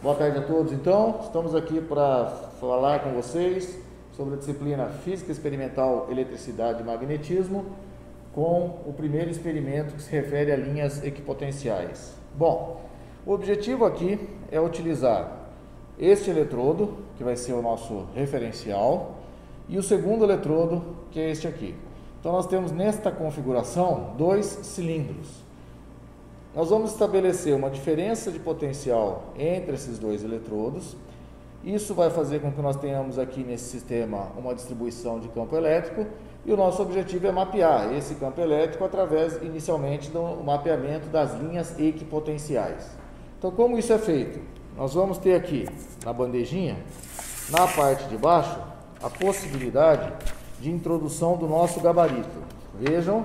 Boa tarde a todos. Então, estamos aqui para falar com vocês sobre a disciplina Física Experimental, Eletricidade e Magnetismo, com o primeiro experimento que se refere a linhas equipotenciais. Bom, o objetivo aqui é utilizar este eletrodo, que vai ser o nosso referencial, e o segundo eletrodo, que é este aqui. Então, nós temos nesta configuração dois cilindros. Nós vamos estabelecer uma diferença de potencial entre esses dois eletrodos. Isso vai fazer com que nós tenhamos aqui nesse sistema uma distribuição de campo elétrico, e o nosso objetivo é mapear esse campo elétrico através, inicialmente, do mapeamento das linhas equipotenciais. Então, como isso é feito? Nós vamos ter aqui na bandejinha, na parte de baixo, a possibilidade de introdução do nosso gabarito. Vejam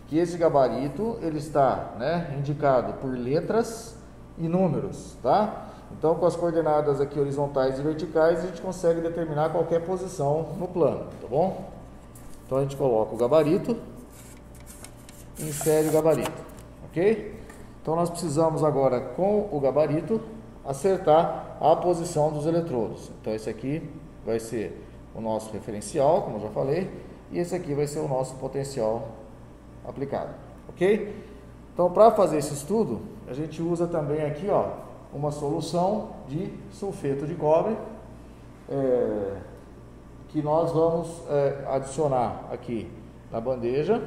que esse gabarito ele está indicado por letras e números, tá? Então, com as coordenadas aqui horizontais e verticais, a gente consegue determinar qualquer posição no plano, tá bom? Então, a gente coloca o gabarito, insere o gabarito, ok? Então, nós precisamos agora, com o gabarito, acertar a posição dos eletrodos. Então, esse aqui vai ser o nosso referencial, como eu já falei, e esse aqui vai ser o nosso potencial aplicado, ok? Então, para fazer esse estudo, a gente usa também aqui, ó, uma solução de sulfeto de cobre, que nós vamos adicionar aqui na bandeja.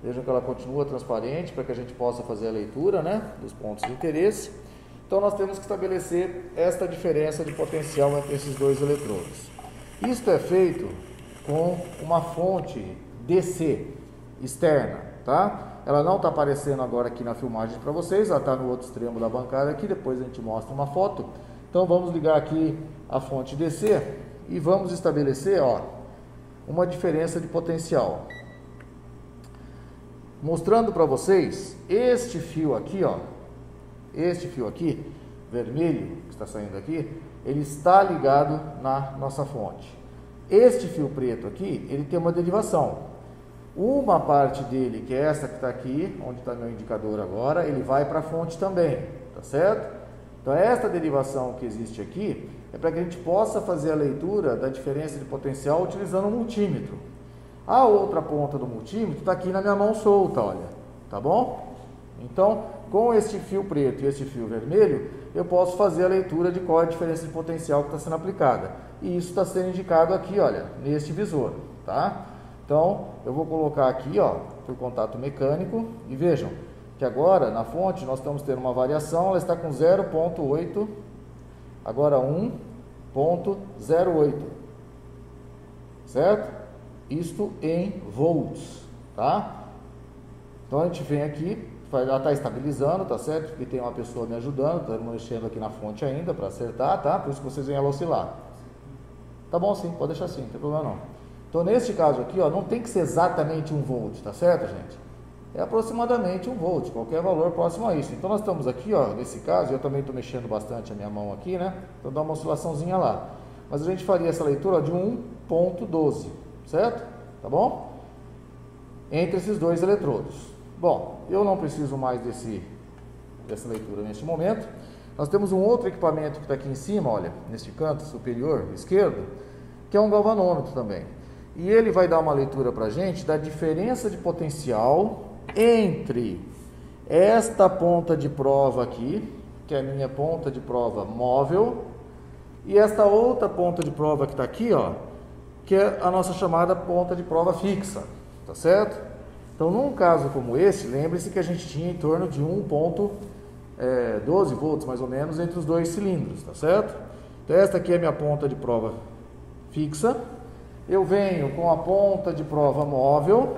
Vejam que ela continua transparente para que a gente possa fazer a leitura, dos pontos de interesse. Então, nós temos que estabelecer esta diferença de potencial entre esses dois eletrodos. Isto é feito com uma fonte DC externa, tá? Ela não está aparecendo agora aqui na filmagem para vocês, ela está no outro extremo da bancada aqui, depois a gente mostra uma foto. Então, vamos ligar aqui a fonte DC e vamos estabelecer, ó, uma diferença de potencial. Mostrando para vocês, este fio aqui, ó, este fio aqui, vermelho, que está saindo aqui, ele está ligado na nossa fonte. Este fio preto aqui, ele tem uma derivação. Uma parte dele, que é essa que está aqui, onde está meu indicador agora, ele vai para a fonte também, tá certo? Então, esta derivação que existe aqui, é para que a gente possa fazer a leitura da diferença de potencial utilizando um multímetro. A outra ponta do multímetro está aqui na minha mão solta, olha, tá bom? Então, com este fio preto e este fio vermelho, eu posso fazer a leitura de qual é a diferença de potencial que está sendo aplicada. E isso está sendo indicado aqui, olha, neste visor, tá? Então, eu vou colocar aqui, ó, por contato mecânico, e vejam que agora, na fonte, nós estamos tendo uma variação, ela está com 0,8, agora 1,08, certo? Isto em volts, tá? Então, a gente vem aqui, ela está estabilizando, tá certo? Porque tem uma pessoa me ajudando, tá mexendo aqui na fonte ainda para acertar, tá? Por isso que vocês veem ela oscilar. Tá bom sim, pode deixar assim, não tem problema não. Então, neste caso aqui, ó, não tem que ser exatamente 1 volt, tá certo, gente? É aproximadamente 1 volt, qualquer valor próximo a isso. Então, nós estamos aqui, ó, nesse caso, eu também estou mexendo bastante a minha mão aqui, Então, dá uma oscilaçãozinha lá. Mas a gente faria essa leitura de 1,12, certo? Tá bom? Entre esses dois eletrodos. Bom, eu não preciso mais dessa leitura neste momento. Nós temos um outro equipamento que está aqui em cima, olha, neste canto superior esquerdo, que é um galvanômetro também. E ele vai dar uma leitura para a gente da diferença de potencial entre esta ponta de prova aqui, que é a minha ponta de prova móvel, e esta outra ponta de prova que está aqui, ó, que é a nossa chamada ponta de prova fixa, tá certo? Então, num caso como esse, lembre-se que a gente tinha em torno de 1,12 volts, mais ou menos, entre os dois cilindros, tá certo? Então, esta aqui é a minha ponta de prova fixa. Eu venho com a ponta de prova móvel.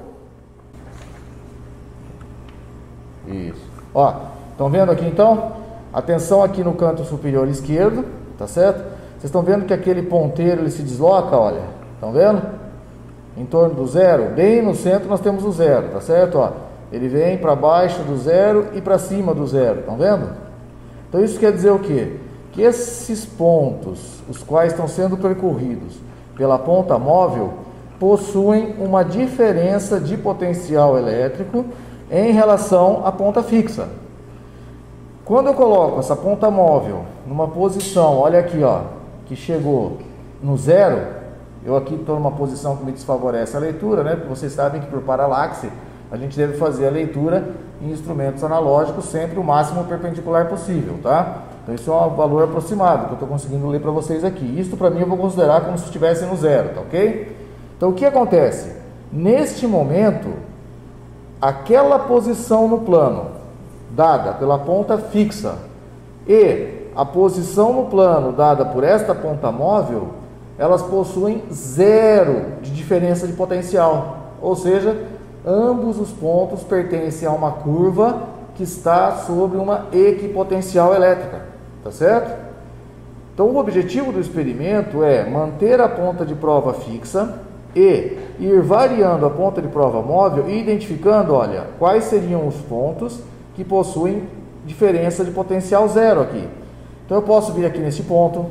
Isso. Ó, estão vendo aqui então? Atenção aqui no canto superior esquerdo, tá certo? Vocês estão vendo que aquele ponteiro ele se desloca, olha. Estão vendo? Em torno do zero, bem no centro nós temos o zero, tá certo? Ó, ele vem para baixo do zero e para cima do zero, estão vendo? Então isso quer dizer o quê? Que esses pontos, os quais estão sendo percorridos pela ponta móvel, possuem uma diferença de potencial elétrico em relação à ponta fixa. Quando eu coloco essa ponta móvel numa posição, olha aqui, ó, que chegou no zero, eu aqui estou numa posição que me desfavorece a leitura, né? Porque vocês sabem que por paralaxe a gente deve fazer a leitura em instrumentos analógicos sempre o máximo perpendicular possível, tá? Então isso é um valor aproximado que eu estou conseguindo ler para vocês aqui. Isso para mim eu vou considerar como se estivesse no zero, tá ok? Então o que acontece? Neste momento, aquela posição no plano dada pela ponta fixa e a posição no plano dada por esta ponta móvel, elas possuem zero de diferença de potencial, ou seja, ambos os pontos pertencem a uma curva que está sobre uma equipotencial elétrica, tá certo? Então o objetivo do experimento é manter a ponta de prova fixa e ir variando a ponta de prova móvel e identificando, olha, quais seriam os pontos que possuem diferença de potencial zero aqui. Então eu posso vir aqui nesse ponto,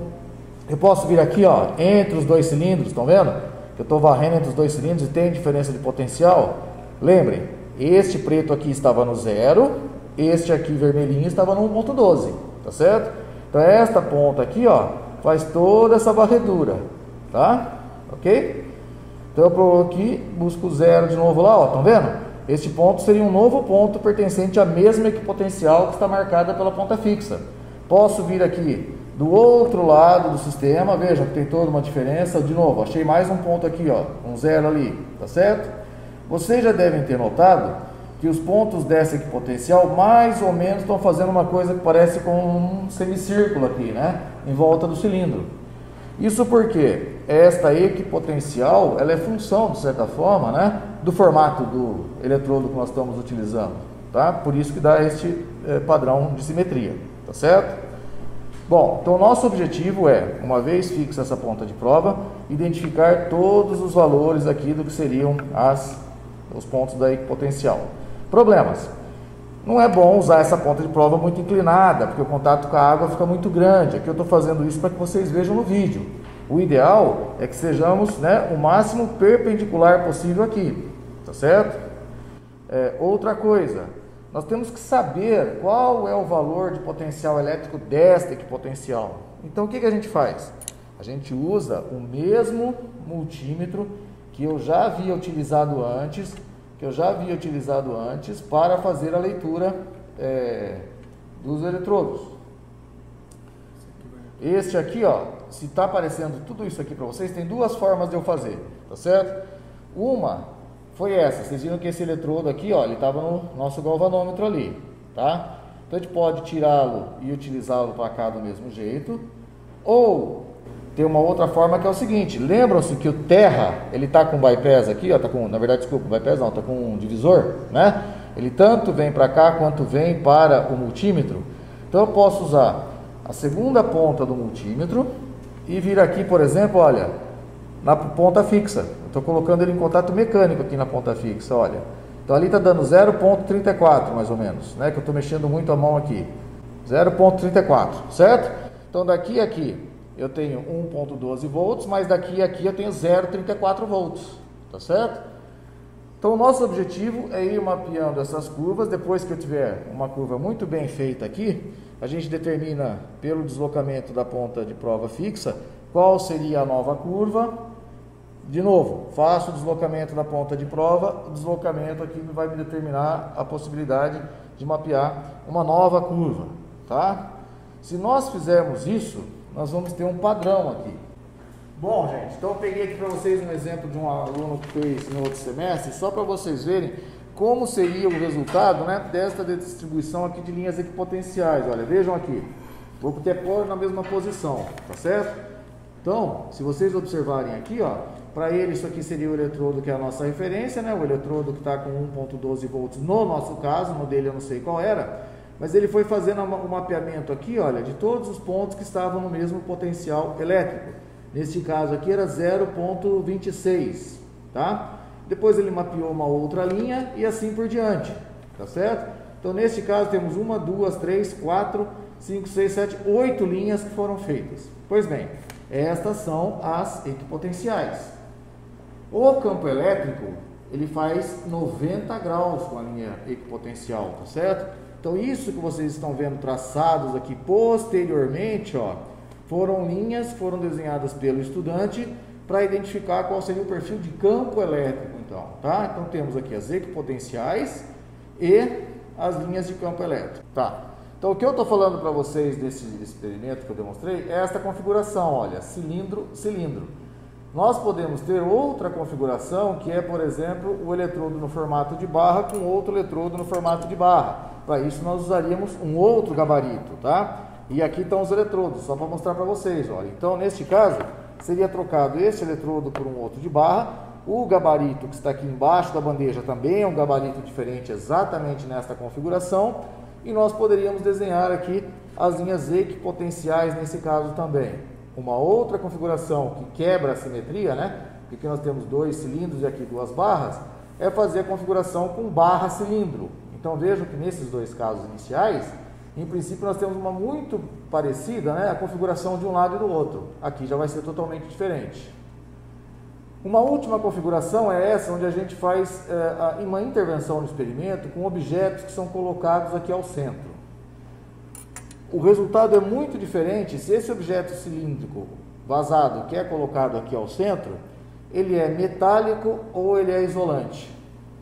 eu posso vir aqui, ó, entre os dois cilindros, estão vendo? Eu estou varrendo entre os dois cilindros e tem diferença de potencial. Lembrem, este preto aqui estava no zero, este aqui vermelhinho estava no 1.12, tá certo? Então esta ponta aqui, ó, faz toda essa varredura, tá? Ok? Então eu vou aqui, busco o zero de novo lá, ó, estão vendo? Este ponto seria um novo ponto pertencente à mesma equipotencial que está marcada pela ponta fixa. Posso vir aqui do outro lado do sistema, vejam que tem toda uma diferença. De novo, achei mais um ponto aqui, ó, um zero ali, tá certo? Vocês já devem ter notado que os pontos dessa equipotencial mais ou menos estão fazendo uma coisa que parece com um semicírculo aqui, né? Em volta do cilindro. Isso porque esta equipotencial, ela é função, de certa forma, né, do formato do eletrodo que nós estamos utilizando, tá? Por isso que dá este padrão de simetria, tá certo? Bom, então o nosso objetivo é, uma vez fixa essa ponta de prova, identificar todos os valores aqui do que seriam os pontos da equipotencial. Problemas. Não é bom usar essa ponta de prova muito inclinada, porque o contato com a água fica muito grande. Aqui eu estou fazendo isso para que vocês vejam no vídeo. O ideal é que sejamos, né, o máximo perpendicular possível aqui, tá certo? Outra coisa, nós temos que saber qual é o valor de potencial elétrico desta equipotencial. Então o que a gente faz? A gente usa o mesmo multímetro que eu já havia utilizado antes, para fazer a leitura dos eletrodos. Este aqui, ó, se está aparecendo tudo isso aqui para vocês, tem duas formas de eu fazer, tá certo? Uma foi essa, vocês viram que esse eletrodo aqui, ó, ele estava no nosso galvanômetro ali, tá? Então a gente pode tirá-lo e utilizá-lo para cá do mesmo jeito, ou tem uma outra forma que é o seguinte, lembram-se que o terra, ele está com bypass aqui, ó, tá com, na verdade, desculpa, bypass não, está com um divisor, né? Ele tanto vem para cá quanto vem para o multímetro. Então eu posso usar a segunda ponta do multímetro e vir aqui, por exemplo, olha, na ponta fixa. Estou colocando ele em contato mecânico aqui na ponta fixa, olha. Então ali está dando 0,34 mais ou menos, né? Que eu estou mexendo muito a mão aqui. 0,34, certo? Então daqui a aqui eu tenho 1,12 volts, mas daqui a aqui eu tenho 0,34 volts, tá certo? Então o nosso objetivo é ir mapeando essas curvas. Depois que eu tiver uma curva muito bem feita aqui, a gente determina pelo deslocamento da ponta de prova fixa qual seria a nova curva. De novo, faço o deslocamento da ponta de prova, o deslocamento aqui vai me determinar a possibilidade de mapear uma nova curva, tá? Se nós fizermos isso, nós vamos ter um padrão aqui. Bom, gente, então eu peguei aqui para vocês um exemplo de um aluno que fez no outro semestre, só para vocês verem como seria o resultado, né, desta distribuição aqui de linhas equipotenciais. Olha, vejam aqui, vou até pôr na mesma posição, tá certo? Então, se vocês observarem aqui, ó, para ele isso aqui seria o eletrodo que é a nossa referência, né, o eletrodo que está com 1,12 volts no nosso caso, no dele eu não sei qual era, mas ele foi fazendo o mapeamento aqui, olha, de todos os pontos que estavam no mesmo potencial elétrico. Neste caso aqui era 0,26, tá? Depois ele mapeou uma outra linha e assim por diante, tá certo? Então neste caso temos 1, 2, 3, 4, 5, 6, 7, 8 linhas que foram feitas. Pois bem, estas são as equipotenciais. O campo elétrico, ele faz 90 graus com a linha equipotencial, tá certo? Então isso que vocês estão vendo traçados aqui posteriormente, ó, foram desenhadas pelo estudante para identificar qual seria o perfil de campo elétrico, então, tá? Então temos aqui as equipotenciais e as linhas de campo elétrico, tá? Então o que eu estou falando para vocês desse experimento que eu demonstrei é esta configuração, olha, cilindro, cilindro. Nós podemos ter outra configuração que é, por exemplo, o eletrodo no formato de barra com outro eletrodo no formato de barra. Para isso nós usaríamos um outro gabarito, tá? E aqui estão os eletrodos, só para mostrar para vocês, olha. Então, neste caso, seria trocado este eletrodo por um outro de barra. O gabarito que está aqui embaixo da bandeja também é um gabarito diferente exatamente nesta configuração. E nós poderíamos desenhar aqui as linhas equipotenciais nesse caso também. Uma outra configuração que quebra a simetria, né? Porque aqui nós temos 2 cilindros e aqui 2 barras, é fazer a configuração com barra cilindro. Então vejam que nesses 2 casos iniciais, em princípio nós temos uma muito parecida, né? A configuração de um lado e do outro. Aqui já vai ser totalmente diferente. Uma última configuração é essa, onde a gente faz uma intervenção no experimento com objetos que são colocados aqui ao centro. O resultado é muito diferente se esse objeto cilíndrico vazado que é colocado aqui ao centro, ele é metálico ou ele é isolante,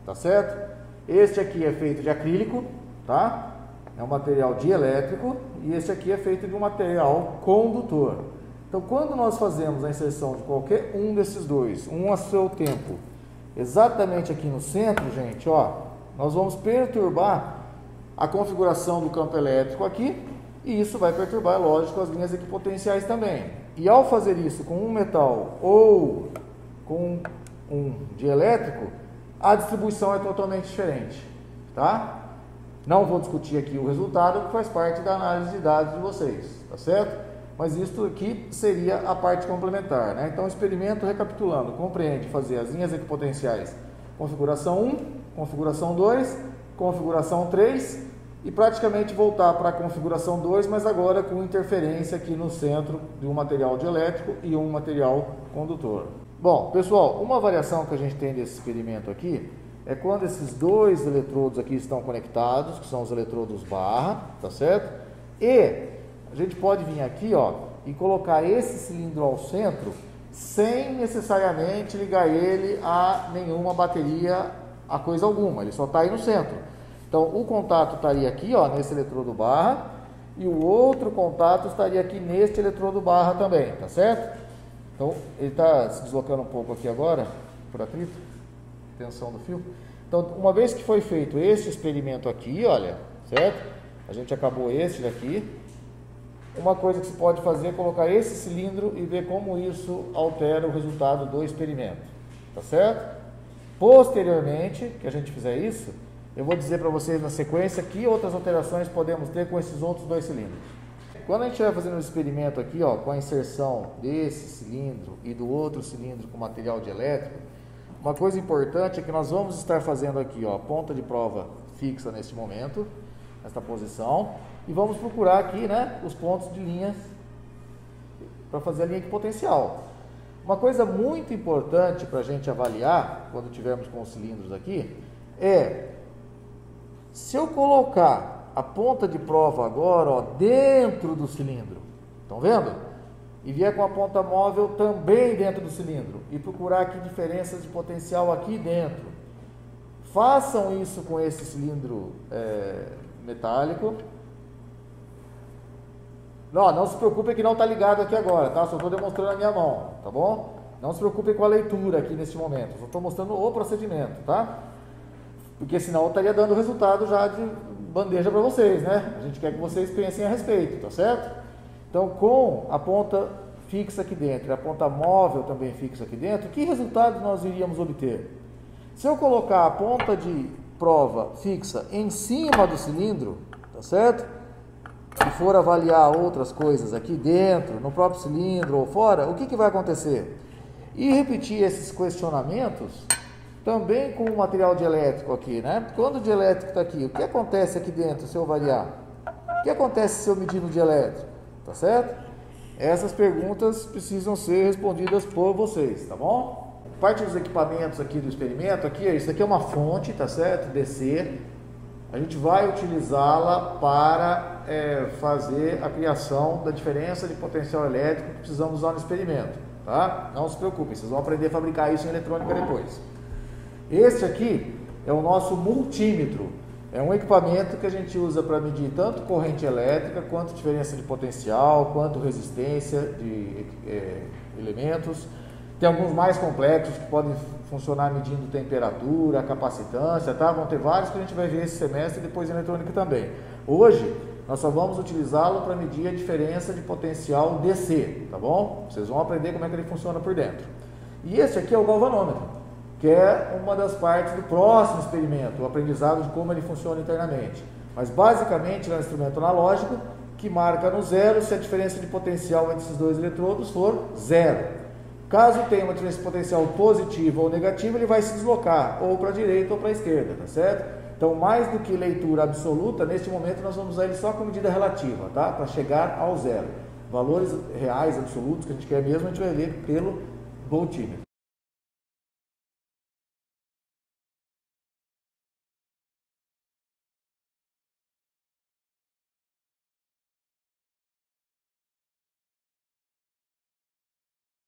tá certo? Este aqui é feito de acrílico, tá? É um material dielétrico, e este aqui é feito de um material condutor. Então, quando nós fazemos a inserção de qualquer um desses dois, um a seu tempo, exatamente aqui no centro, gente, ó, nós vamos perturbar a configuração do campo elétrico aqui, e isso vai perturbar, lógico, as linhas equipotenciais também. E ao fazer isso com um metal ou com um dielétrico, a distribuição é totalmente diferente, tá? Não vou discutir aqui o resultado, que faz parte da análise de dados de vocês, tá certo? Mas isso aqui seria a parte complementar, né? Então o experimento, recapitulando, compreende fazer as linhas equipotenciais configuração 1, configuração 2, configuração 3 e praticamente voltar para a configuração 2, mas agora com interferência aqui no centro de um material dielétrico e um material condutor. Bom, pessoal, uma variação que a gente tem desse experimento aqui é quando esses 2 eletrodos aqui estão conectados, que são os eletrodos barra, tá certo? E a gente pode vir aqui, ó, e colocar esse cilindro ao centro sem necessariamente ligar ele a nenhuma bateria, a coisa alguma, ele só está aí no centro. Então, o contato estaria aqui, ó, nesse eletrodo barra, e o outro contato estaria aqui neste eletrodo barra também, tá certo? Então, ele está se deslocando um pouco aqui agora, por atrito, tensão do fio. Então, uma vez que foi feito este experimento aqui, olha, certo? A gente acabou este daqui. Uma coisa que se pode fazer é colocar esse cilindro e ver como isso altera o resultado do experimento, tá certo? Posteriormente, que a gente fizer isso, eu vou dizer para vocês na sequência que outras alterações podemos ter com esses outros 2 cilindros. Quando a gente vai fazendo o experimento aqui, ó, com a inserção desse cilindro e do outro cilindro com material dielétrico, uma coisa importante é que nós vamos estar fazendo aqui, ó, ponta de prova fixa neste momento, nesta posição, e vamos procurar aqui, né, os pontos de linhas para fazer a linha equipotencial. Uma coisa muito importante para a gente avaliar, quando tivermos com os cilindros aqui, é se eu colocar a ponta de prova agora, ó, dentro do cilindro, estão vendo? E vier com a ponta móvel também dentro do cilindro e procurar aqui diferenças de potencial aqui dentro. Façam isso com esse cilindro metálico. Não se preocupe que não está ligado aqui agora, tá? Só estou demonstrando a minha mão, tá bom? Não se preocupe com a leitura aqui neste momento, só estou mostrando o procedimento, tá? Porque senão eu estaria dando o resultado já de bandeja para vocês, né? A gente quer que vocês pensem a respeito, tá certo? Então, com a ponta fixa aqui dentro e a ponta móvel também fixa aqui dentro, que resultado nós iríamos obter? Se eu colocar a ponta de prova fixa em cima do cilindro, tá certo? E for avaliar outras coisas aqui dentro, no próprio cilindro ou fora, o que vai acontecer? E repetir esses questionamentos também com o material dielétrico aqui, né? Quando o dielétrico está aqui, o que acontece aqui dentro se eu variar? O que acontece se eu medir no dielétrico? Tá certo? Essas perguntas precisam ser respondidas por vocês, tá bom? parte dos equipamentos aqui do experimento, aqui, isso aqui é uma fonte, tá certo? DC. A gente vai utilizá-la para fazer a criação da diferença de potencial elétrico que precisamos usar no experimento, tá? Não se preocupem, vocês vão aprender a fabricar isso em eletrônica depois. Este aqui é o nosso multímetro. É um equipamento que a gente usa para medir tanto corrente elétrica, quanto diferença de potencial, quanto resistência de elementos. Tem alguns mais complexos que podem funcionar medindo temperatura, capacitância, tá? Vão ter vários que a gente vai ver esse semestre e depois em eletrônica também. Hoje, nós só vamos utilizá-lo para medir a diferença de potencial DC, tá bom? Vocês vão aprender como é que ele funciona por dentro. E esse aqui é o galvanômetro, que é uma das partes do próximo experimento, o aprendizado de como ele funciona internamente. Mas basicamente ele é um instrumento analógico que marca no zero se a diferença de potencial entre esses dois eletrodos for zero. Caso tenha uma diferença de potencial positiva ou negativa, ele vai se deslocar ou para a direita ou para a esquerda, tá certo? Então, mais do que leitura absoluta, neste momento nós vamos usar ele só com medida relativa, tá? Para chegar ao zero. Valores reais, absolutos, que a gente quer mesmo, a gente vai ver pelo voltímetro.